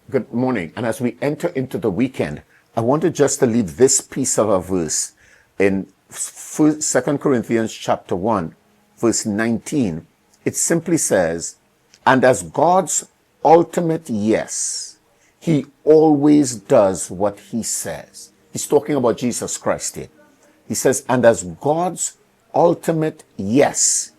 Good morning. And as we enter into the weekend, I wanted just to leave this piece of a verse in 2 Corinthians chapter 1, verse 19. It simply says, and as God's ultimate yes, he always does what he says. He's talking about Jesus Christ here. He says, and as God's ultimate yes,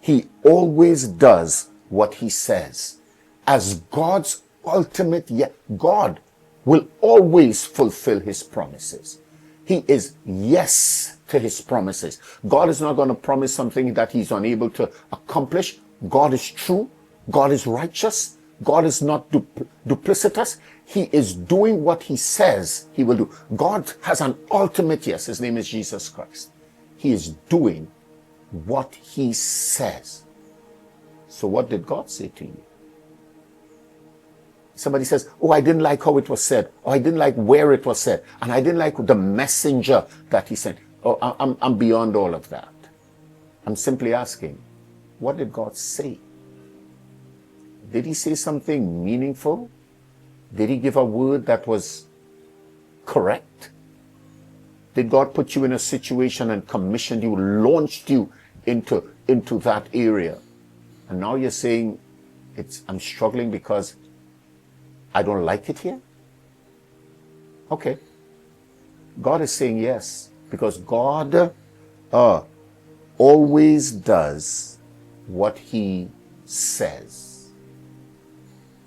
he always does what he says. As God's ultimate yes, God will always fulfill his promises. He is yes to his promises. God is not going to promise something that he's unable to accomplish. God is true. God is righteous. God is not duplicitous. He is doing what he says he will do. God has an ultimate yes. His name is Jesus Christ. He is doing what he says. So what did God say to you? Somebody says, oh, I didn't like how it was said. Or I didn't like where it was said. And I didn't like the messenger that he sent. Oh, I'm beyond all of that. I'm simply asking, what did God say? Did he say something meaningful? Did he give a word that was correct? Did God put you in a situation and commissioned you, launched you into that area? And now you're saying, I'm struggling because I don't like it here? Okay. God is saying yes, because God always does what he says.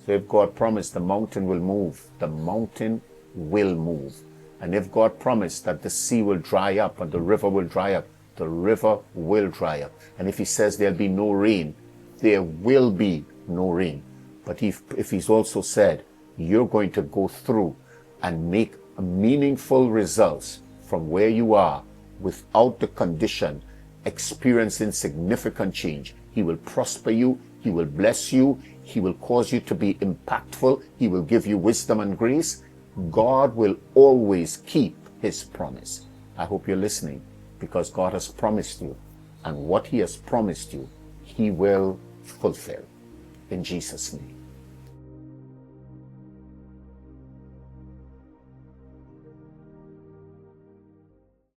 So if God promised the mountain will move, the mountain will move. And if God promised that the sea will dry up and the river will dry up, the river will dry up. And if he says there'll be no rain, there will be no rain. But if he's also said, you're going to go through and make meaningful results from where you are without the condition experiencing significant change. He will prosper you. He will bless you. He will cause you to be impactful. He will give you wisdom and grace. God will always keep his promise. I hope you're listening, because God has promised you, and what he has promised you, he will fulfill. In Jesus' name.